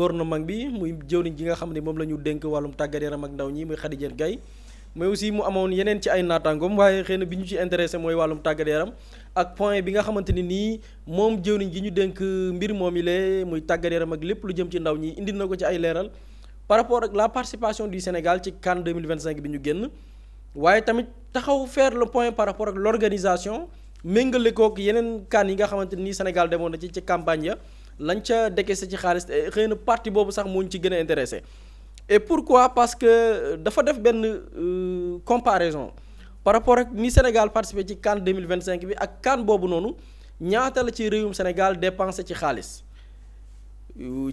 gouvernement bi muy jëwriñ gi nga xam ne moom la ñu dénk wàllum tàggat yaram ak ndaw ñi muy Khady Diène Gaye mais aussi mu amoon yeneen ci ay naataangoom waaye xëy na bi ñu ci intéressé mooy wàllum tàggat yaram ak point bi nga xamante ni nii moom jëwriñ gi ñu dénk mbir moom yi muy tàggat yaram ak lépp lu jëm ci ndaw ñi indi na ko ci ay leeral par rapport ak la participation du Sénégal ci CAN 2025 bi ñu génn waaye tamit taxaw faire le point par rapport ak l'organisation méngale kook yeneen CAN yi nga xamante ni Sénégal demoon na ci campagne ya lañ ca décaissé ci xaalis xëy na partie boobu sax moo ñu ci gën a intéressé et pourquoi parce que dafa def benn comparaison par rapport ak ni Sénégal participé ci CAN 2025 bi ak CAN boobu noonu ñaata la ci réewum Sénégal dépensé ci xaalis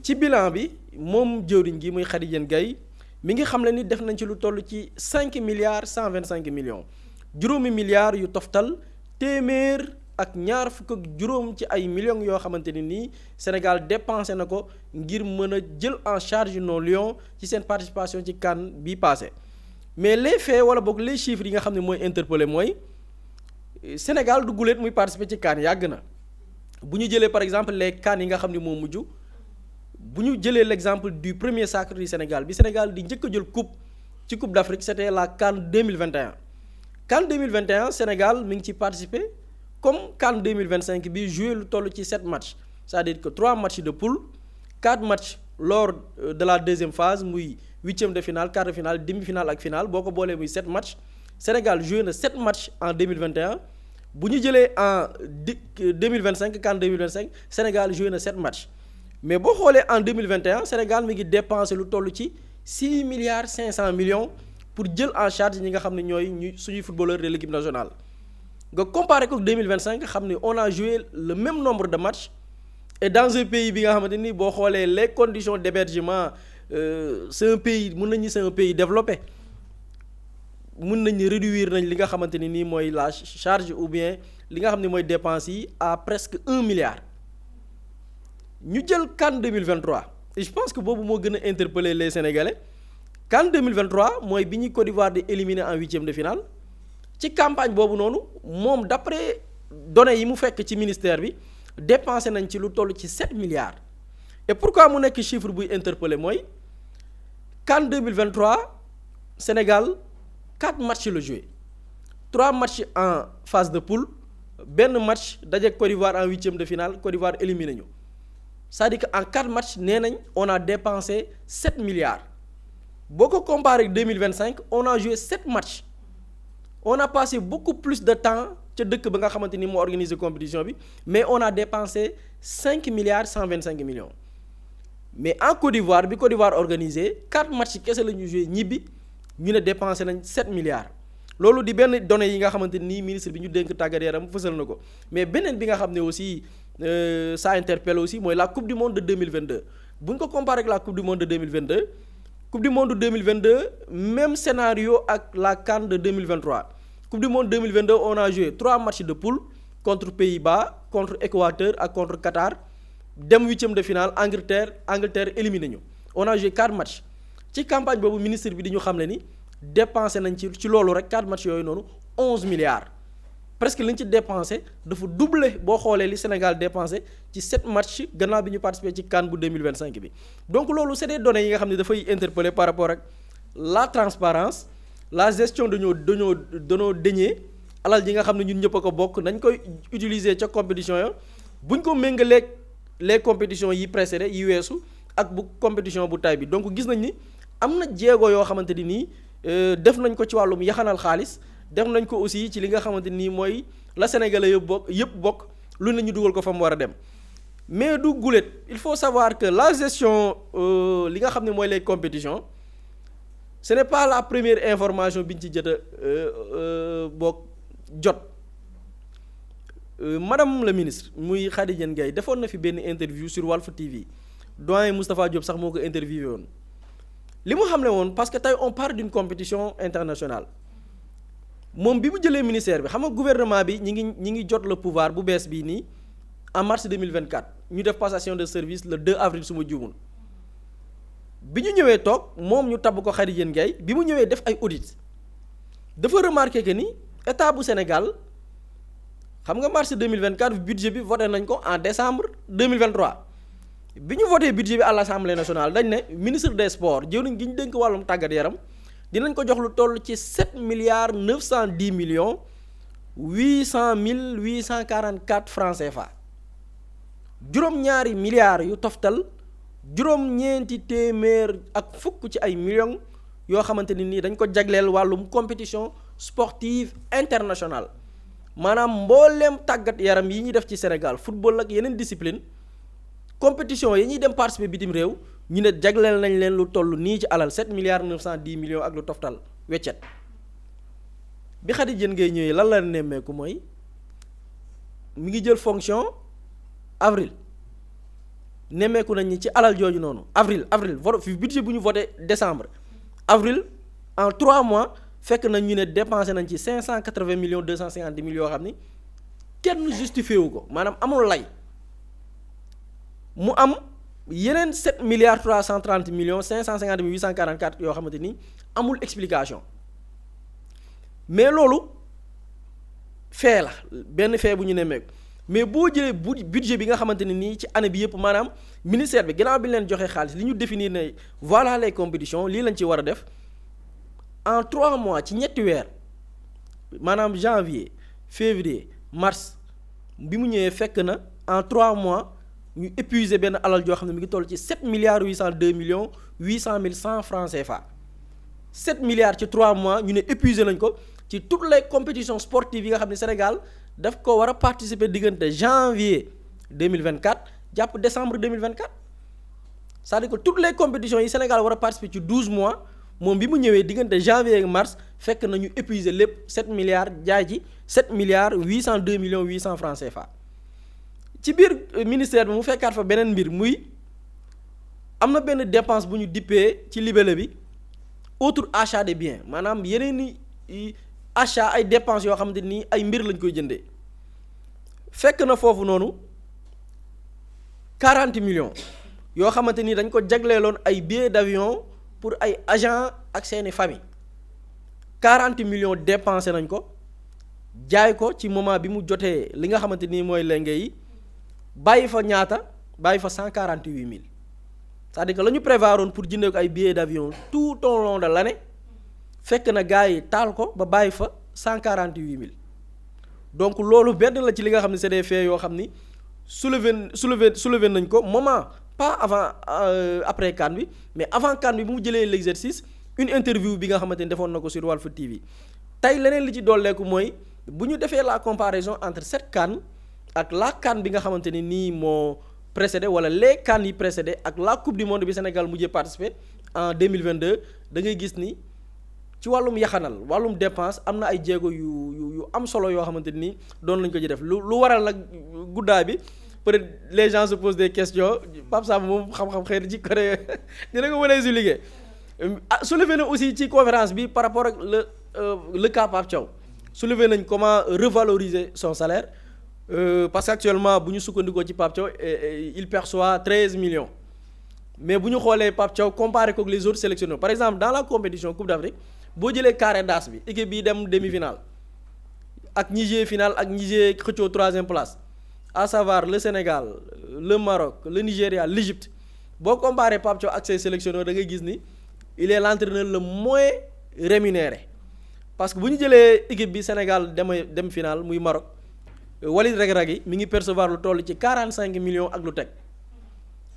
ci bilan bi moom jëwriñ gi muy Khady Diène Gaye mi ngi xam le ni def nañ ci lu toll ci 5,125 milliards juróomi milliards yu toftal téeméer ak ñaar fukk ak juróom ci ay millions yoo xamante ni nii Sénégal dépensé na ko ngir mën a jël en charge nos lions ci seen participation ci CAN bii passé mais les faits wala boog les chiffres yi nga xam ne mooy interpellé mooy Sénégal du guléet muy participer ci CAN yàgg na bu ñu jëlee par exemple les CAN yi nga xam ne moo mujj bu ñu jëlee l'exemple du premier sacre du Sénégal bi Sénégal di njëkk a jël coupe d'Afrique c'était la CAN 2021 CAN 2021 Sénégal mi ngi ci participer comme CAN 2025 bi joué lu toll ci 7 matchs c'est-à-dire que 3 matchs de poule 4 matchs lors de la deuxième phase muy huitième de finale quart de finale demi-finale ak finale boo ko boolee muy 7 matchs Sénégal joué na 7 matchs en 2021 bu ñu jëlee en 2025 CAN 2025 Sénégal joué na 7 matchs mais boo xoolee en 2021 Sénégal mi ngi dépensé lu toll ci 6,5 milliards pour jël en charge ñi nga xam ne ñooy suñuy footballeurs de l'équipe nationale nga comparé ko 2025 xam ne on a joué le même nombre de matchs et dans un pays bi nga xamante ni boo xoolee les conditions d'hébergement c'est un pays c'est un pays développé mën nañu réduire nañ li nga xamante ni nii mooy la charge ou bien li nga xam ne mooy dépenses yi à presque 1 milliard ñu jël CAN 2023 et je pense que boobu moo gën a interpeller les Sénégalais CAN 2023 mooy bi ñuy Côte d'Ivoire di éliminer en huitième de finale ci campagne boobu noonu moom d'après données yi mu fekk ci ministère bi dépensé nañ ci lu toll ci 7 milliards et pourquoi mu nekk chiffre buy interpeller mooy CAN 2023 Sénégal 4 matchs la joué 3 matchs en phase de poule benn match dajeek Côte d'Ivoire en huitième de finale Côte d'Ivoire éliminé ñu c'est-à-dire que en 4 matchs nee nañ on a dépensé 7 milliards boo ko comparé ak 2025 on a joué 7 matchs on a passé beaucoup plus de temps ca dëkk ba nga xamante ni moo organisé compétition bi mais on a dépensé 5,125 milliards mais en Côte d'Ivoire bi Côte d'Ivoire organisé 4 matchs kese la ñu joué ñibbi ñu ne dépensé nañ 7 milliards loolu di benn données yi nga xamante ni ministre bi ñu dénk tàggat yaram fësal na ko mais beneen bi nga xam ne aussi ça interpelle aussi mooy la coupe du monde de 2022 bu ñu ko comparé ak la coupe du monde de 2022 coupe du monde 2022 même scénario ak la CAN de 2023 coupe du monde 2022 on a joué 3 matchs de poule contre Pays-Bas contre Équateur ak contre Qatar dem huitième de finale Angleterre éliminé ñu on a joué 4 matchs ci campagne boobu ministre bi di ñu xam ne ni dépensé nañ ci loolu rek 4 matchs yooyu noonu 11 milliards presque li ñu ci dépensé dafa doublé boo xoolee li Sénégal dépensé ci 7 matchs gannaaw bi ñu participé ci CAN bu 2025 bi donc loolu c'est des données yi nga xam ne dafay interpeller par rapport ak la transparence la gestion de nos deniers alal ji nga xam ne ñun ñëpp a ko bokk nañ koy utiliser ca compétition ya buñ ko méngaleeg les compétitions yi précédées yi weesu ak bu compétition bu tay bi donc gis nañ ni am na jéego yoo xamante ni nii def nañ ko ci wàllum yaxanal xaalis def nañ ko aussi ci li nga xamante nii mooy la Sénégalais yëpp bokk lu ne ñu dugal ko fa mu war a dem mais du gulet il faut savoir que la gestion li nga xam ne mooy les compétitions ce n'est pas la première information bi ñu ci jot a jot madame la ministre muy Khady Diène Gaye defoon na fi benn interview sur Walf TV doyen Moustapha Diop sax moo ko interviewé woon li mu xam ne woon parce que tey on parle d'une compétition internationale moom bi mu jëlee ministère bi xam nga gouvernement bi ñi ngi jot le pouvoir bu bees bii nii en mars 2024 ñu def passation de service le 2 avril su ma juumul bi ñu ñëwee toog moom ñu tabb ko Khady Diène Gaye bi mu ñëwee def ay audit dafa remarqué que ni état bu Sénégal xam nga mars 2024 budget bi voté nañ ko en décembre 2023 bi ñu voté budget bi à l'Assemblée nationale dañ ne ministre des sports jëwriñ gi ñu dénk wàllum tàggat yaram dinañ ko jox lu toll ci 7,910,844 francs CFA juróom-ñaari milliards yu toftal juróom-ñeenti téeméer ak fukk ci ay millions yoo xamante ni nii dañ ko jagleel wàllum compétition sportive internationale maanaam mbooleem tàggat yaram yi ñuy def ci Sénégal football ak yeneen discipline compétition yi ñuy dem participer bitim réew ñu ne jagleel nañ leen lu toll nii ci alal 7,910,000,000 ak lu toftal weccet bi Khady Diène Gaye ñëwee lan la nemmeeku mooy mi ngi jël fonction avril nemmeeku nañ ni ci alal jooju noonu avril fi budget bu ñu voté décembre avril en 3 mois fekk nañ ñu ne dépensé nañ ci 580,250,000 yoo xam ni kenn justifié wu ko maanaam amul lay mu am yeneen 7,330,550,844 yoo xamante ni amul explication mais loolu fee la benn fee bu ñu nemmeeku mais boo jëlee budget bi nga xamante ne nii ci année bi yëpp maanaam ministère bi ginnaaw bi ñu leen joxee xaalis li ñu définir ne voilà les compétitions lii lañ ci war a def en 3 mois ci ñetti weer maanaam janvier février mars bi mu ñëwee fekk na en 3 mois ñu épuiser benn alal joo xam ne mi ngi toll ci 7,802,800,100 francs CFA 7 milliards ci 3 mois ñu ne épuiser nañ ko ci toutes les compétitions sportives yi nga xam ne Sénégal daf ko war a participer diggante janvier 2024 jàpp décembre 2024 c'est-à-dire que toutes les compétitions yi Sénégal war a participer ci 12 mois moom bi mu ñëwee diggante janvier ak mars fekk na ñu épuiser lépp 7 milliards jaay ji 7,802,800,000 francs CFA ci biir ministère bi mu fekkaat fa beneen mbir muy am na benn dépense bu ñu dippee ci libellé bi autre achat de biens maanaam yeneen i achat ay dépenses yoo xamante ni ay mbir lañ koy jëndee fekk na foofu noonu 40 millions yoo xamante ni dañ ko jagleeloon ay billets d'avion pour ay agents ak seeni famille 40 millions dépensé nañ ko jaay ko ci moment bi mu jotee li nga xamante ni mooy lenge yi bàyyi fa ñaata bàyyi fa 148,000 c'est-à-dire que la ñu prévoiroon pour jëndee ko ay billets d'avion tout au long de l'année fekk na gars yi taal ko ba bàyyi fa 148,000 donc loolu benn la ci li nga xam ne c'est des faits yoo xam ni soulevé nañ ko moment pas avant après CAN bi mais avant CAN bi bu mu jëlee l'exercice une interview bi nga xamante ni defoon na ko sur Walf TV tey leneen li ci dolleeku mooy bu ñu defee la comparaison entre cette CAN ak la CAN bi nga xamante ni nii moo précédé wala les CAN yi précédé ak la coupe du monde bi Sénégal mujjee participer en 2022 da ngay gis ni ci wàllum yaxanal wàllum dépense am na ay jéego yu am solo yoo xamante ni doon lañ ko ci def lu waral nag guddaay bi peut-être les gens se posent des questions Pape Samba moom xam-xam xëy na ci côté dina ko mën a expliquer soulevé na aussi ci conférence bi par rapport ak le cas Pape Thiaw soulevé nañ comment revaloriser son salaire parce que actuellement bu ñu sukkandikoo ci Pape Thiaw il perçoit 13 millions mais bu ñu xoolee Pape Thiaw comparé ko ak les autres sélectionneurs par exemple dans la compétition Coupe d'Afrique boo jëlee carré d'as bi équipe bi dem demi-finale ak ñi joué finale ak ñi joué xëccoo 3e place à savoir le Sénégal le Maroc le Nigéria l'Égypte boo comparé Pape Thiaw ak ses sélectionneurs da ngay gis ni il est l'entraîneur le moins rémunéré parce que bu ñu jëlee équipe bi Sénégal dem finale muy Maroc Walid Regragui mi ngi percevoir lu toll ci 45 millions ak lu teg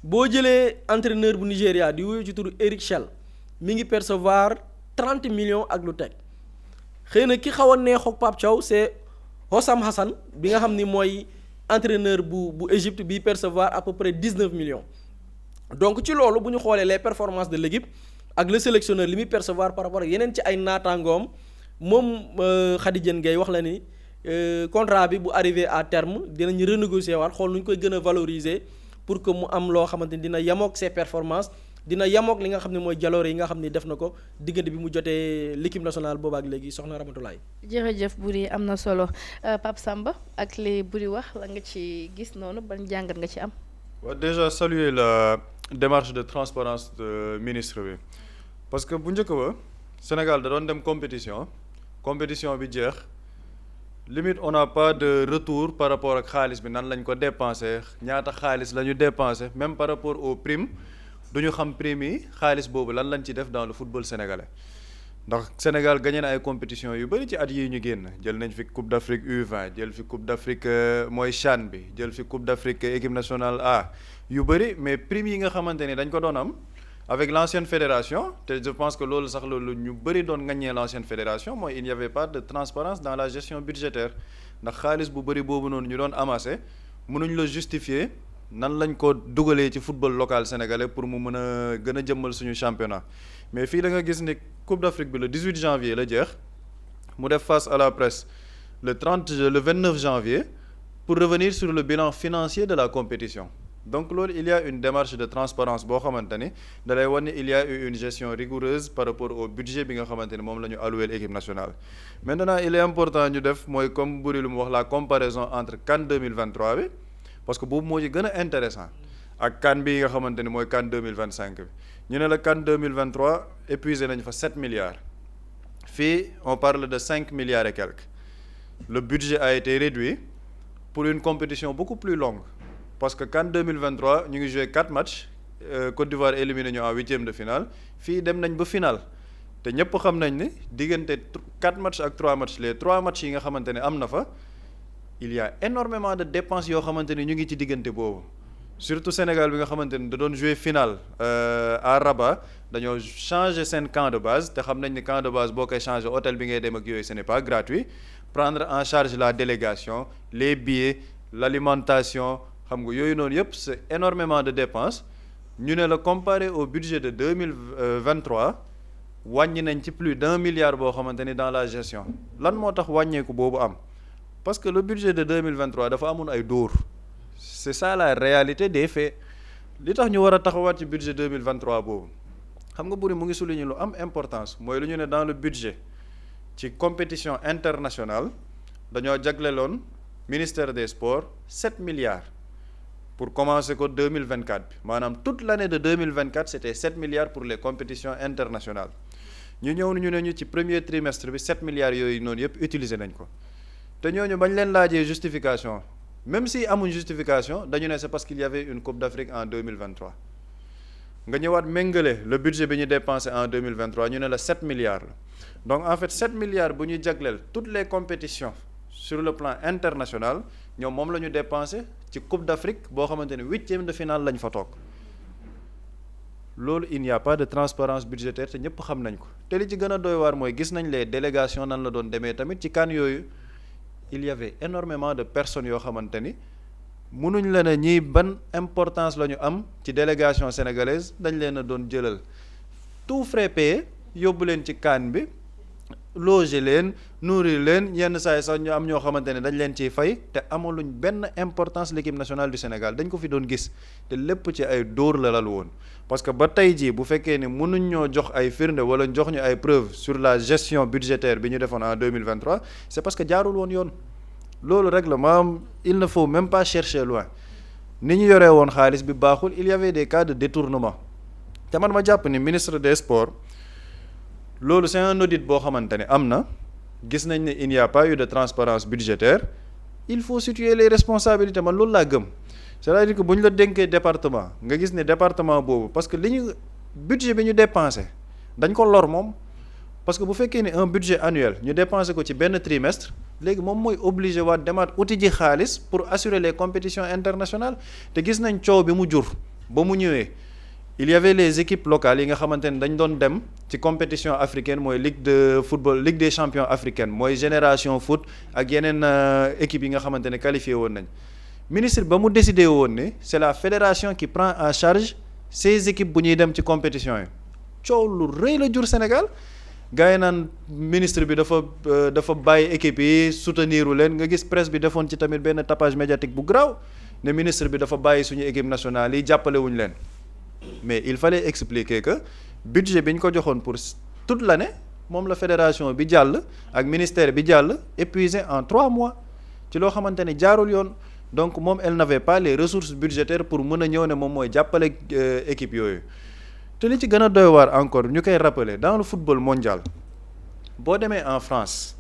boo jëlee entraîneur bu Nigéria di wuyu ci turu Eric Chell mi ngi percevoir 30 millions ak lu teg xëy na ki xaw a neexook Pape Thiaw c'est Hossam Hassan bi nga xam ni mooy entraîneur bu Égypte bi percevoir à peu près 19 millions donc ci loolu bu ñu xoolee les performances de l'équipe ak le sélectionneur li muy percevoir par rapport ak yeneen ci ay naataangoom moom Khady Diène Gaye wax la ni contrat bi bu arrivé à terme dinañ renégocier waat xool nu ñu koy gën a valoriser pour que mu am loo xamante ni dina yemook ses performances dina yemook li nga xam ne mooy jaloore yi nga xam ne def na ko diggante bi mu jotee l'équipe nationale boobaak léegi soxna Ramatoulaye. jërëjëf Boury am na solo Pape Samba ak li Boury wax la nga ci gis noonu ban jàngat nga ci am. waaw déjà saluer la démarche de transparence de ministre bi parce que bu njëkk ba Sénégal da doon dem compétition bi jeex limite on n'a pas de retour par rapport ak xaalis bi nan lañ ko dépensé ñaata xaalis la ñu dépensé même par rapport aux primes du ñu xam primes yi xaalis boobu lan lañ ci def dans le football sénégalais ndax Sénégal gagné na ay compétitions yu bëri ci at yii ñu génn jël nañ fi Coupe d'Afrique U20 jël fi Coupe d'Afrique mooy CHAN bi jël fi Coupe d'Afrique équipe nationale A yu bëri mais primes yi nga xamante ni dañ ko doon am avec l'ancienne fédération te je pense que loolu sax loolu ñu bëri doon ŋaññee l'ancienne fédération mooy il n'y avait pas de transparence dans la gestion budgétaire ndax xaalis bu bëri boobu noonu ñu doon amassé mënuñ la justifier nan lañ ko dugalee ci football local sénégalais pour mu mën a gën a jëmmal suñu championnat mais fii da nga gis ni Coupe d'Afrique bi le 18 janvier la jeex mu def face à la presse le 29 janvier pour revenir sur le bilan financier de la compétition donc loolu il y a une démarche de transparence boo xamante ni da lay wan ni il y a eu une gestion rigoureuse par rapport au budget bi nga xamante ni moom la ñu alloué l'équipe nationale maintenant il est important ñu def mooy comme Boury lu mu wax la comparaison entre CAN 2023 bi parce que boobu moo ci gën a intéressant ak CAN bi nga xamante ni mooy CAN 2025 bi ñu ne la CAN 2023 épuisé nañ fa 7 milliards fii on parle de 5 milliards et quelques le budget a été réduit pour une compétition beaucoup plus longue parce que CAN 2023 ñu ngi joué 4 matchs Côte d'Ivoire éliminé ñu en huitième de finale fii dem nañ ba finale te ñëpp xam nañ ni diggante 4 matchs ak 3 matchs les 3 matchs yi nga xamante ne am na fa il y a énormément de dépenses yoo xamante ni ñu ngi ci diggante boobu surtout Sénégal bi nga xamante ni da doon jouer finale à Rabat dañoo changer seen camp de base te xam nañ ni camp de base boo koy changer hôtel bi ngay dem ak yooyu ce n'est pas gratuit prendre en charge la délégation les billets l'alimentation xam nga yooyu noonu yëpp c'est énormément de dépenses ñu ne la comparé au budget de 2023 wàññi nañ ci plus d'1 milliard boo xamante ni dans la gestion lan moo tax wàññeeku boobu am parce que le budget de 2023 dafa amoon ay dóor c'est ça la réalité des faits li tax ñu war a taxawaat ci budget 2023 boobu xam nga Boury mu ngi souligner lu am importance mooy lu ñu ne dans le budget ci compétition internationale dañoo jagleloon ministère des sports 7 milliards pour commencer ko 2024 bi maanaam toute l'année de 2024 c'était 7 milliards pour les compétitions internationales ñu ñëw ñu ne ñu ci premier trimestre bi 7 milliards yooyu noonu yëpp utiliser nañ ko te ñooñu bañ leen laajee justification même si amuñ justification dañu ne c'est parce qu'il y avait une Coupe d'Afrique en 2023 nga ñëwaat méngale le budget bi ñu dépensé en 2023 ñu ne la 7 milliards la donc en fait 7 milliards bu ñu jagleel toutes les compétitions sur le plan international ñoom moom la ñu dépensé ci Coupe d'Afrique boo xamante ne huitième de finale lañ fa toog loolu il n'y a pas de transparence budgétaire te ñëpp xam nañ ko te li ci gën a doy waar mooy gis nañ les délégations nan la doon demee tamit ci CAN yooyu il y avait énormément de personnes yoo xamante ni mënuñ la ne ñii ban importance la ñu am ci délégation sénégalaise dañ leen a doon jëlal tout frais payé yóbbu leen ci CAN bi loger leen nourrir leen yenn saa yi sax ñu am ñoo xamante ne dañ leen ciy fay te amaluñ benn importance l'équipe nationale du Sénégal dañ ko fi doon gis te lépp ci ay dóor la lal woon parce que ba tey jii bu fekkee ne mënuñ ñoo jox ay firnde wala jox ñu ay preuves sur la gestion budgétaire bi ñu defoon en 2023 c'est parce que jaarul woon yoon loolu rek la maanaam il ne faut même pas chercher loin ni ñu yoree woon xaalis bi baaxul il y avait des cas de détournement te man ma jàpp ni ministre des sports loolu c'est un audit boo xamante ne am na gis nañ ne il n'y a pas eu de transparence budgétaire il faut situer les responsabilités man loolu laa gëm c'est-à-dire que bu ñu la dénkee département nga gis ne département boobu parce que li ñu budget bi ñu dépensé dañ ko lor moom parce que bu fekkee ne un budget annuel ñu dépensé ko ci benn trimestre léegi moom mooy obligé waat demaat uti ji xaalis pour assurer les compétitions internationales te gis nañ coow bi mu jur ba mu ñëwee il y avait les équipes locales yi nga xamante ne dañ doon dem ci compétition africaine mooy ligue de football ligue des champions africaine mooy génération foot ak yeneen équipes yi nga xamante ne qualifié woon nañ ministre ba mu décidé woon ne c'est la fédération qui prend en charge ces équipes bu ñuy dem ci compétition yi coow lu rëy la jur Sénégal gars yi naan ministre bi dafa bàyyi équipe yi souteniru leen nga gis presse bi defoon ci tamit benn tapage médiatique bu graw ne ministre bi dafa bàyyi suñu équipe nationale yi jàppale wuñu leen mais il fallait expliquer que budget bi ñu ko joxoon pour toute l'année moom la fédération bi jàll ak ministère bi jàll épuisé en 3 mois ci loo xamante ne jaarul yoon donc moom elle n'avait pas les ressources budgétaires pour mën a ñëw ne moom mooy jàppale équipe yooyu te li ci gën a doy waar encore ñu koy rappeler dans le football mondial boo demee en France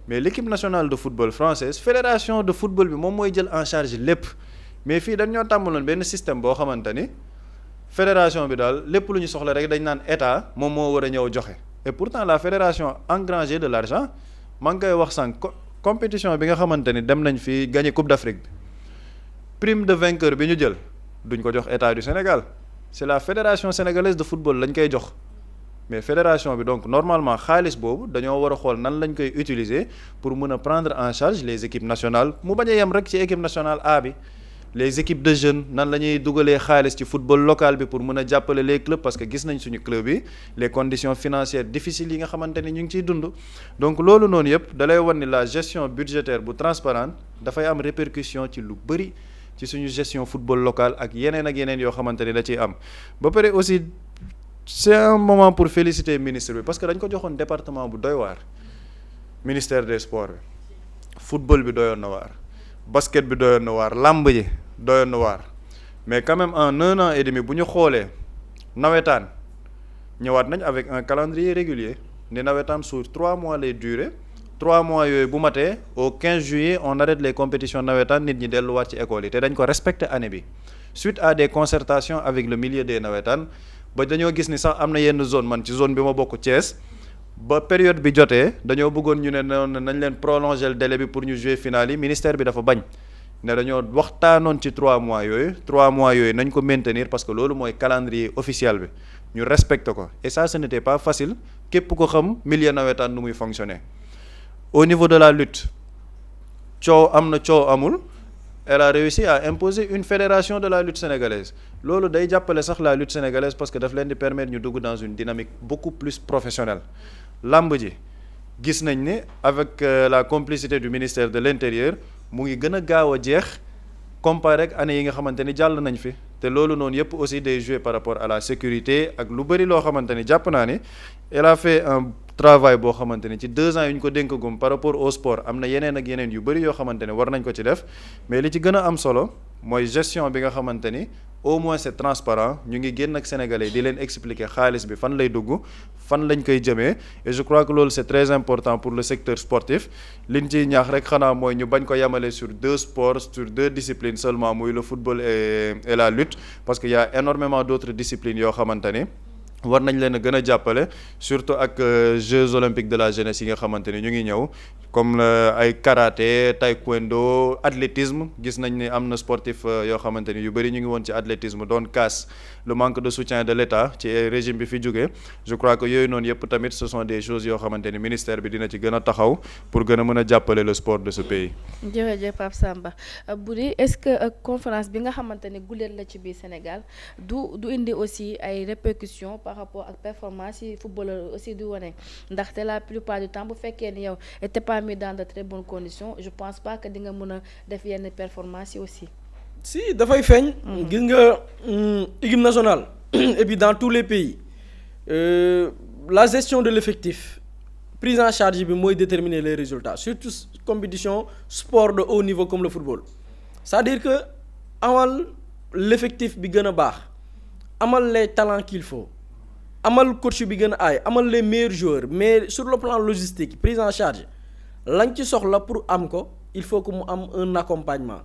mais l'équipe nationale de football française fédération de football bi moom mooy jël en charge lépp mais fii dañoo tàmmaloon benn système boo xamante ni fédération bi daal lépp lu ñu soxla rek dañ naan état moom moo war a ñëw joxe et pourtant la fédération engrangé de l'argent maa ngi koy wax sànq compétition bi nga xamante ni dem nañ fi gagné Coupe d'Afrique bi prime de vainqueur bi ñu jël duñ ko jox état du Sénégal c'est la fédération sénégalaise de football lañ koy jox mais fédération bi donc normalement xaalis boobu dañoo war a xool nan lañ koy utiliser pour mën a prendre en charge les équipes nationales mu bañ a yem rek ci équipe nationale A bi les équipes de jeunes nan la ñuy dugalee xaalis ci football local bi pour mën a jàppale les clubs parce que gis nañ suñu club yi les conditions financières difficiles yi nga xamante ni ñu ngi ciy dund donc loolu noonu yëpp da lay wan ni la gestion budgétaire bu transparente dafay am répercussion ci lu bëri ci suñu gestion football local ak yeneen yoo xamante ni da ciy am ba pare aussi c'est un moment pour féliciter ministre bi parce que dañ ko joxoon département bu doy waar ministère des sports bi football bi doyoon na waar basket bi doyoon na waar làmb ji doyoon na waar mais quand même en 1 an et demi bu ñu xoolee nawetaan ñëwaat nañ avec un calendrier régulier ni nawetaan sur 3 mois lay durer 3 mois yooyu bu matee au 15 juillet on arrête les compétitions nawetaan nit ñi delluwaat ci école yi te dañ ko respecter année bi suite à des concertations avec le milieu des nawetaan ba dañoo gis ni sax am na yenn zone man ci zone bi ma bokk Thiès ba période bi jotee dañoo bëggoon ñu ne noonu nañ leen prolonger le délai bi pour ñu jouer finale yi ministère bi dafa bañ ne dañoo waxtaanoon ci 3 mois yooyu nañ ko maintenir parce que loolu mooy calendrier officiel bi ñu respecté ko et ça ce n'était pas facile képp ko xam milieu nawetaan nu muy fonctionner au niveau de la lutte coow am na coow amul elle a réussi à imposer une fédération de la lutte sénégalaise loolu day jàppale sax la lutte sénégalaise parce que daf leen di permettre ñu dugg dans une dynamique beaucoup plus professionnelle làmb ji gis nañ ne avec la complicité du ministère de l'intérieur mu ngi gën a gaaw a jeex comparé ak année yi nga xamante ni jàll nañ fi te loolu noonu yëpp aussi day jouer par rapport à la sécurité ak lu bëri loo xamante ni jàpp naa ni elle a fait un travail boo xamante ni ci 2 ans yu ñu ko dénkagum par rapport au sport am na yeneen ak yeneen yu bëri yoo xamante ni war nañ ko ci def mais li ci gën a am solo mooy gestion bi nga xamante ni au moins c'est transparent ñu ngi génn ak sénégalais di leen expliquer xaalis bi fan lay dugg fan lañ koy jëmee et je crois que loolu c'est très important pour le secteur sportif liñ ciy ñaax rek xanaa mooy ñu bañ ko yemale sur 2 sports sur 2 disciplines seulement muy le football et la lutte parce que y a énormément d'autres disciplines yoo xamante ni war nañ leen a gën a jàppale surtout ak Jeux olympiques de la jeunesse yi nga xamante ni ñu ngi ñëw comme ay karaté taekwondo athlétisme gis nañ ni am na sportif yoo xamante ni yu bëri ñu ngi woon ci athlétisme doon casse le manque de soutien de l'État ci régime bi fi jógee je crois que yooyu noonu yëpp tamit ce sont des choses yoo xamante ni ministère bi dina ci gën a taxaw pour gën a mën a jàppale le sport de ce pays. jërëjëf Pape Samba Boury est-ce que conférence bi nga xamante ni guléet la ci biir Sénégal du indi aussi ay répercussions par rapport ak performance yi footballeur aussi di wane ndaxte la plupart du temps bu fekkee ni yow t'es pas mis dans de très bonnes conditions je pense pas que di nga mën a def yenn performance yi aussi. si dafay feeñ. gis nga équipe nationale et puis dans tous les pays la gestion de l'effectif prise en charge bi mooy déterminer les résultats surtout compétition sport de haut niveau comme le football c'est-à-dire que amal l'effectif bi gën a baax amal les talents qu'il faut amal coach bi gën a aay amal les meilleurs joueurs mais sur le plan logistique prise en charge lañ ci soxla pour am ko il faut que mu am un accompagnement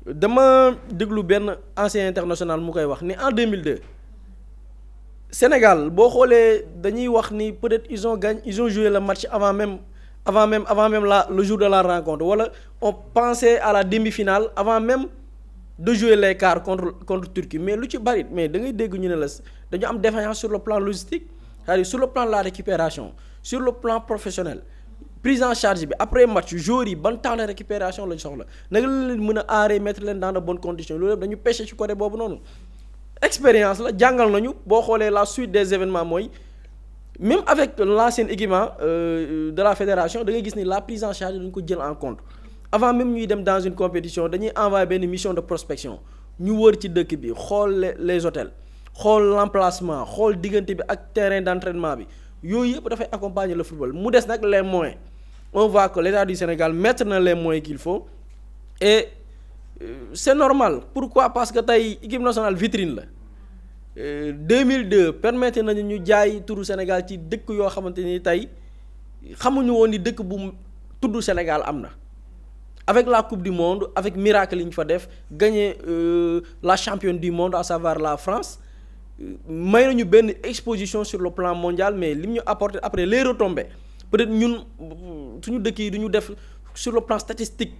dama déglu benn ancien international mu koy wax ni en 2002 Sénégal boo xoolee dañuy wax ni peut-être ils ont joué le match avant même le jour de la rencontre wala on pensait à la demi-finale avant même de jouer les quarts contre Turquie mais lu ci bari mais da ngay dégg ñu ne la dañu am défaillance sur le plan logistique c'est-à-dire sur le plan de la récupération sur le plan professionnel prise en charge bi après match joueurs yi ban temps de récupération lañ soxla naka la leen mën a aaree mettre leen dans de bonnes conditions loolu yëpp dañu pêché ci côté boobu noonu expérience la jàngal nañu boo xoolee la suite des événements mooy même avec l'ancien équipement de la fédération da ngay gis ni la prise en charge dañu ko jël en compte avant même ñuy dem dans une compétition dañuy envoyer benn mission de prospection ñu wër ci dëkk bi xool les hôtels xool l'emplacement xool diggante bi ak terrain d'entraînement bi yooyu yëpp dafay accompagner le football mu des nag les moyens on voit que l'État du Sénégal mettre na les moyens qu'il faut et c'est normal pourquoi parce que tey équipe nationale vitrine la 2002 permettre nañu ñu jaay turu Sénégal ci dëkk yoo xamante ni tey xamuñu woon ni dëkk bu tudd Sénégal am na avec la coupe du monde avec miracle yi ñu fa def gagner la championne du monde à savoir la France may nañu benn exposition sur le plan mondial mais li ñu apporté après les retombées peut-être ñun suñu dëkk yi du ñu def sur le plan statistique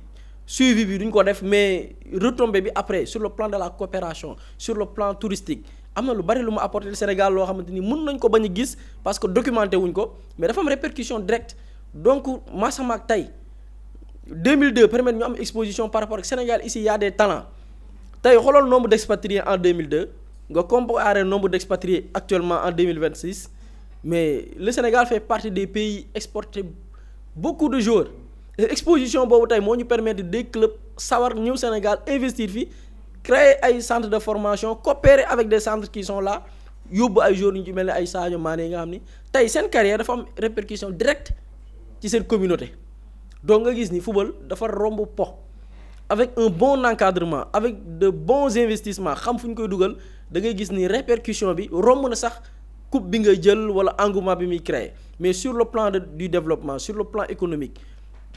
suivi bi duñ ko def mais retombée bi après sur le plan de la coopération sur le plan touristique am na lu bari lu mu apporté le Sénégal loo xamante ni mën nañ ko bañ a gis parce que documenté wuñ ko mais dafa am répercussion directe donc Massama ak tey 2002 permettre ñu am exposition par rapport ak Sénégal ici y a des talents tey xoolal nombre d'expatriés en 2002 nga comparer nombre d'expatriés actuellement en 2026 mais le Sénégal fait partie des pays exportés beaucoup de joueurs exposition boobu tey moo ñu permettre des clubs sawar ñëw Sénégal investir fi créer ay centres de formation coopérer avec des centres qui sont là yóbbu ay joueurs yu ci mel ni ay Sadio Mané yi nga xam ni tey seen carrière dafa am répercussion directe ci seen communauté donc nga gis ni football dafa romb po avec un bon encadrement avec de bons investissements xam fu ñu koy dugal da ngay gis ni répercussion bi romb na sax coupe bi ngay jël wala engouement bi muy créer mais sur le plan du développement sur le plan économique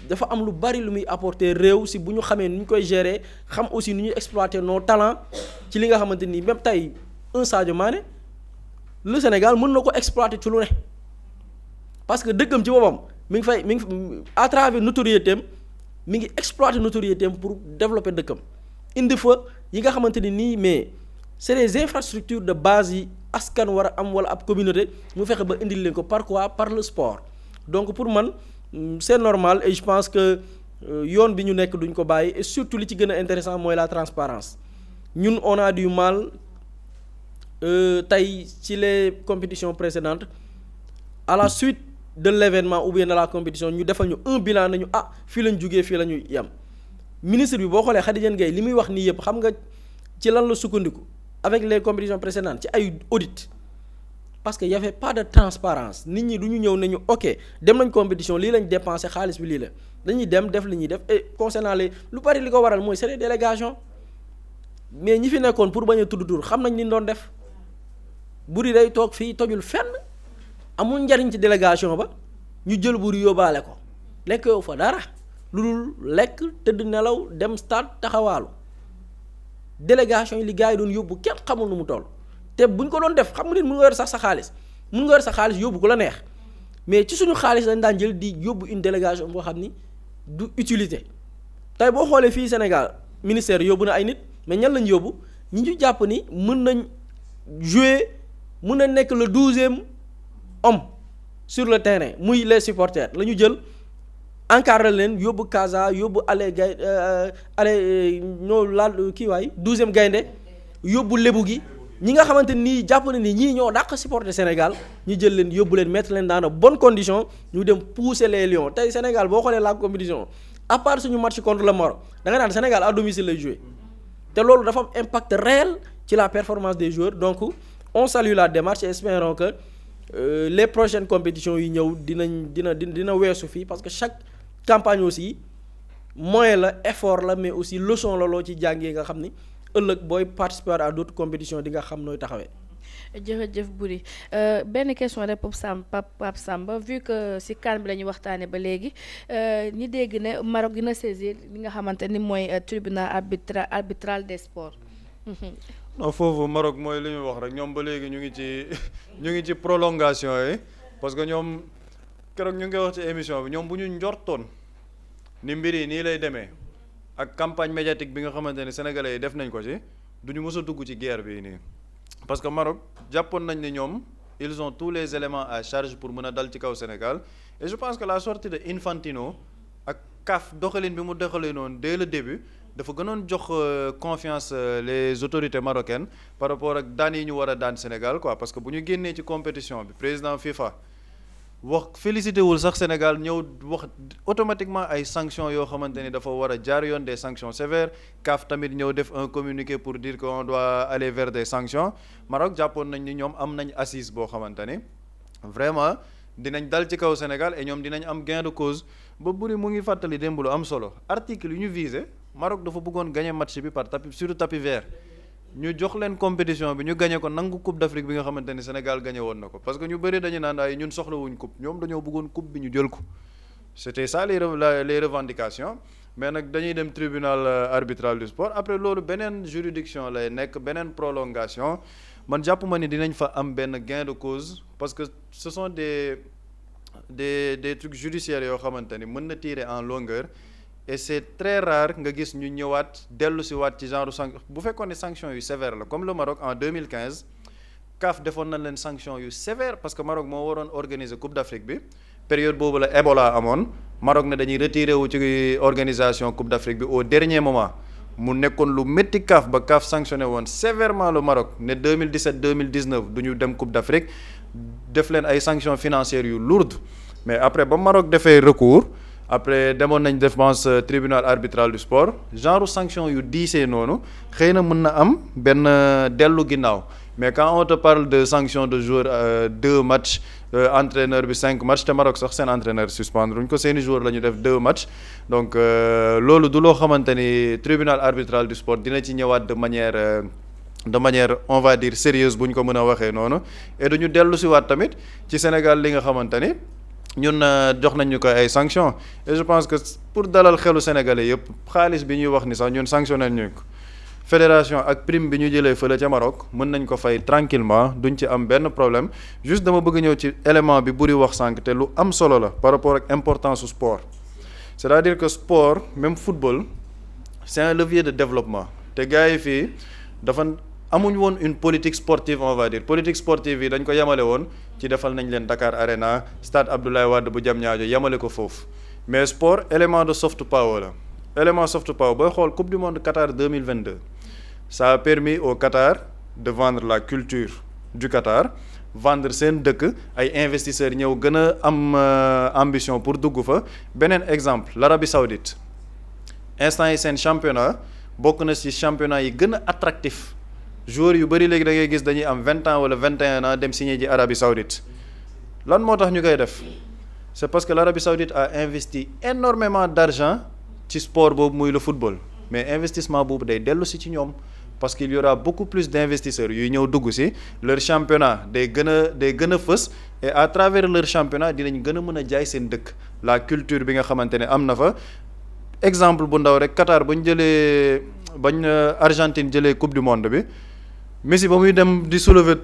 dafa am lu bari lu muy apporter réew si bu ñu xamee nu ñu koy gérer xam aussi nu ñuy exploiter nos talents ci li nga xamante ni même tey un Sadio Mané le Sénégal mën na ko exploiter ci lu ne parce que dëkkam ci boppam mi ngi à travers notoriété am mi ngi exploiter notoriété am pour développer dëkkam indi fa yi nga xamante ni nii mais c'est des infrastructures de base yi askan war a am wala ab communauté mu fexe ba indil leen ko par quoi par le sport donc pour man c'est normal et je pense que yoon bi ñu nekk duñ ko bàyyi et surtout li ci gën a intéressant mooy la transparence ñun on a du mal tey ci les compétitions précédentes à la suite de l'événement ou bien de la compétition ñu defal ñu un bilan nañu fii lañ jugee fii la ñuy yem ministre bi boo xoolee Khady Diène Gaye li muy wax nii yëpp xam nga ci lan la sukkandiku avec les compétitions précédentes ci ay audit parce que y avait pas de transparence nit ñi du ñu ñëw nañu ok dem nañ compétition lii lañ dépensé xaalis bi lii la dañuy dem def li ñuy def et concernant les lu bari li ko waral mooy c'est des délégations mais ñi fi nekkoon pour bañ a tudd tur xam nañ ni doon def buri day toog fii tojul fenn amul njariñ ci délégation ba ñu jël buri yóbbaale ko lekk yow fa dara lu dul lekk tëdd nelaw dem stade taxawaalu délégation yi li gars yi doon yóbbu kenn xamul nu mu toll te buñ ko doon def xam nga nit mun nga yor sax sa xaalis mun nga yor sa xaalis yóbbu ko la neex mais ci suñu xaalis dañ daan jël di yóbbu une délégation boo xam ni du utilité tey boo xoolee fii Sénégal ministère yóbbu na ay nit mais ñan lañ yóbbu ñi ñu jàpp ni mën nañ jouer mën na nekk le 12e homme sur le terrain muy les supporters la ñu jël encadré leen yóbbu Casa yóbbu ñoo laal kii waay 12e gaynde yóbbu lébu gi ñi nga xamante nii jàpp na ni ñii ñoo dàq supporter Sénégal ñu jël leen yóbbu leen mettre leen dans de bonnes conditions ñu dem pousser les lions tey Sénégal boo xoolee la compétition à part suñu match contre le Maroc da nga naan Sénégal à domicile lay jouer te loolu dafa am impact réel ci la performance des joueurs donc on salue la démarche et espérons que les prochaines compétitions yi ñëw dina weesu fii parce que chaque campagne aussi moyen la effort la mais aussi leçon la loo ci jàngee nga xam ni ëllëg booy participer à d'autres compétitions di nga xam nooy taxawee. jërëjëf Boury benn question rek Pape Samba vu que ci CAN bi la ñuy waxtaanee ba léegi ñi dégg ne Maroc dina saisir li nga xamante ni mooy tribunal arbitral des sports. non foofu Maroc mooy li ñu wax rek ñoom ba léegi ñu ngi ci prolongation yi parce que ñoom keroog ñu ngi wax ci émission bi ñoom bu ñu njortoon ni mbir yi nii lay demee ak campagne médiatique bi nga xamante ne sénégalais yi def nañ ko ci du ñu mës a dugg ci guerre bi nii parce que Maroc jàppoon nañ ne ñoom ils ont tous les éléments à charge pour mën a dal ci kaw Sénégal et je pense que la sortie de Infantino ak CAF doxalin bi mu doxalee noonu dès le début dafa gënoon jox confiance les autorités marocaines par rapport ak daan yi ñu war a daan Sénégal quoi parce que bu ñu génnee ci compétition bi président FIFA wax félicité wul sax Sénégal ñëw wax automatiquement ay sanctions yoo xamante ni dafa war a jaar yoon des sanctions sévères CAF tamit ñëw def un communiqué pour dire qu'on doit aller vers des sanctions Maroc jàppoon nañ ni ñoom am nañ assise boo xamante ni vraiment dinañ dal ci kaw Sénégal et ñoom dinañ am gain de cause ba buri mu ngi fàttali démb lu am solo article yu ñu visé Maroc dafa bëggoon gagner match bi par tapis sur tapis vert ñu jox leen compétition bi ñu gagné ko nangu coupe d'Afrique bi nga xamante ni Sénégal gagné woon na ko parce que ñu bëri dañu naan ay ñun soxlawuñ coupe ñoom dañoo bëggoon coupe bi ñu jël ko c'était ça les revendications mais nag dañuy dem tribunal arbitral du sport après loolu beneen juridiction lay nekk beneen prolongation man jàpp ma ni dinañ fa am benn gain de cause parce que ce sont des trucs judiciaires yoo xamante ni mën na tirer en longueur et c'est très rare nga gis ñu ñëwaat dellu si waat ci genre bu fekkoon ne sanction yu sévère la comme le Maroc en 2015 CAF defoon nañ leen sanction yu sévère parce que Maroc moo waroon organiser Coupe d'Afrique bi période boobu la Ebola amoon Maroc ne dañuy retiré wu ci organisation Coupe d'Afrique bi au dernier moment mu nekkoon lu métti CAF ba CAF sanctionné woon sévèrement le Maroc ne 2017 2019 du ñu dem Coupe d'Afrique def leen ay sanctions financières yu lourdes mais après ba Maroc defee recours après demoon nañ défense tribunal arbitral du sport genre sanction yu diisee noonu xëy na mën na am benn dellu ginnaaw mais quand on te parle de sanction de joueurs 2 matchs entraîneur bi 5 matchs te Maroc sax seen entraîneur suspendre uñ ko seeni joueurs la ñu def 2 matchs donc loolu du loo xamante ni tribunal arbitral du sport dina ci ñëwaat de manière on va dire sérieuse bu ñu ko mën a waxee noonu et duñu dellu si waat tamit ci Sénégal li nga xamante ni ñun jox nañ ñu ko ay sanctions et je pense que pour dalal xelu sénégalais yëpp xaalis bi ñuy wax ni sax ñun sanctionné ñu ko fédération ak prime bi ñu jëlee fële ca Maroc mën nañ ko fay tranquillement duñ ci am benn problème juste dama bëgg ñëw ci élément bi buri wax sànq te lu am solo la par rapport ak importance su sport c'est-à-dire que sport même football c'est un levier de développement te gars yi fii dafa amuñ woon une politique sportive on va dire politique sportive yi dañ ko yemale woon ci defal nañ leen Dakar Arena stade Abdoulaye Wade bu Diamniadio yemale ko foofu mais sport élément de soft power la élément soft power booy xool Coupe du monde Qatar 2022 ça a permis au Qatar de vendre la culture du Qatar vendre seen dëkk ay investisseurs ñëw gën a am ambition pour dugg fa beneen exemple l'Arabie Saoudite instant yi seen championnat bokk na ci championnat yi gën a attractif joueurs yu bëri léegi da ngay gis dañuy am 20 ans wala 21 ans dem signer ji Arabie Saoudite lan moo tax ñu koy def c'est parce que l'Arabie Saoudite a investi énormément d'argent ci sport boobu muy le football mais investissement boobu day dellu si ci ñoom parce qu'il y aura beaucoup plus d'investisseurs yuy ñëw dugg si leur championnat day gën a fës et à travers leur championnat dinañ gën a mën a jaay seen dëkk la culture bi nga xamante ne am na fa exemple bu ndaw rek Qatar bañ Argentine jëlee coupe du monde bi Messi ba muy dem di soulever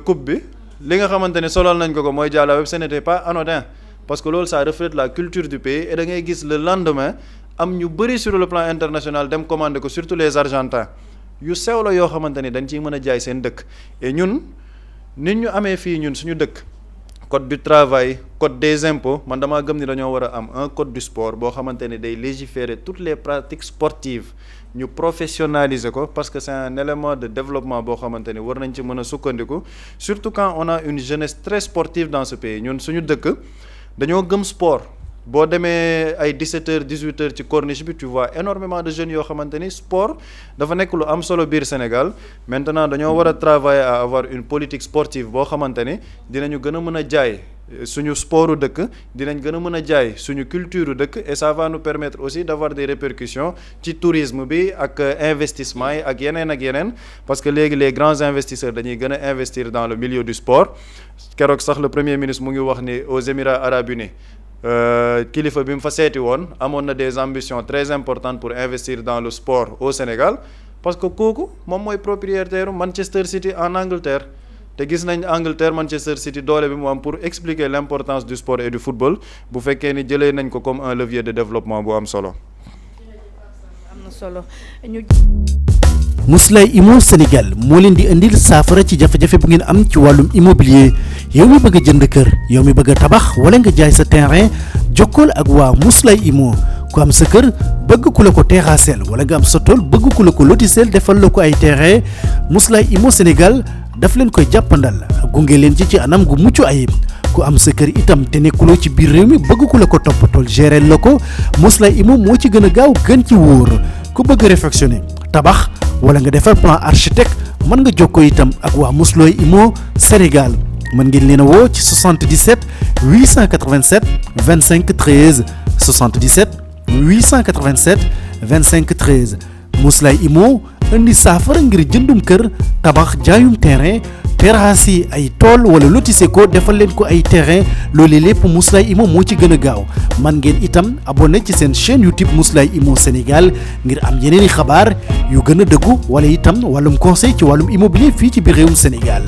coupe bi li nga xamante ne solal nañ ko mooy jàlla web ce n'était pas anodin parce que loolu ça reflète la culture du pays et da ngay gis le lendemain am ñu bëri sur le plan international dem commander ko surtout les Argentins yu sew la yoo xamante ni dañ ciy mën a jaay seen dëkk et ñun nit ñu amee fii ñun suñu dëkk code du travail code des impôts man damaa gëm ni dañoo war a am un code du sport boo xamante ni day légiférer toutes les pratiques sportives ñu professionnaliser ko parce que c'est un élément de développement boo xamante ni war nañ ci mën a sukkandiku surtout quand on a une jeunesse très sportive dans ce pays ñun suñu dëkk dañoo gëm sport boo demee ay 17h 18h ci corniche bi tu vois énormément de jeunes yoo xamante ni sport dafa nekk lu am solo biir Sénégal maintenant dañoo war a travailler à avoir une politique sportive boo xamante ni dinañu gën a mën a jaay suñu sportu dëkk dinañ gën a mën a jaay suñu culture dëkk et ça va nous permettre aussi d'avoir des répercussions ci tourisme bi ak investissement yi ak yeneen parce que léegi les grands investisseurs dañuy gën a investir dans le milieu du sport keroog sax le premier ministre mu ngi wax ni aux Émirats arabes unis kilifa bi mu fa seeti woon amoon na des ambitions très importantes pour investir dans le sport au Sénégal parce que kooku moom mooy propriétaire Manchester City en Angleterre te gis nañ Angleterre Manchester City doole bi mu am pour expliquer l'importance du sport et du football bu fekkee ni jëlee nañ ko comme un levier de développement bu am solo. am na solo ñu. Mously Immo Sénégal moo leen di indil saafara ci jafe-jafe bu ngeen am ci wàllum immobilier yow mi bëgg a jënd kër yow mi bëgg a tabax wala nga jaay sa terrain jokkool ak waa Mously Immo ku am sa kër bëgg ku la ko terrassel wala nga am sa tool bëgg ku la ko lotisel defal la ko ay terrain Mously Immo Sénégal daf leen koy jàppandal gunge leen ci anam gu mucc ayib ku am sa kër itam te nekkuloo ci biir réew mi bëgg ku la ko toppatool gérer la ko Mously Immo moo ci gën a gaaw gën ci wóor ku bëgg réfectionner tabax wala nga defar plan architecte mën nga jokkoo itam ak waa Mously Immo Sénégal mën ngeen leen a woo ci 77 887 25 13 77 887 25 13 Mouslay Imo indi saafara ngir jëndum kër tabax jaayum terrain terrasse yi ay tool wala lotissé ko defal leen ko ay terrain loolee lépp Mouslay Imo moo ci gën a gaaw man ngeen itam abonné ci seen chaîne YouTube Mouslay Imo Sénégal ngir am yeneeni xabaar yu gën a dëggu wala itam wàllum conseil ci wàllum immobilier fii ci biir réewum Sénégal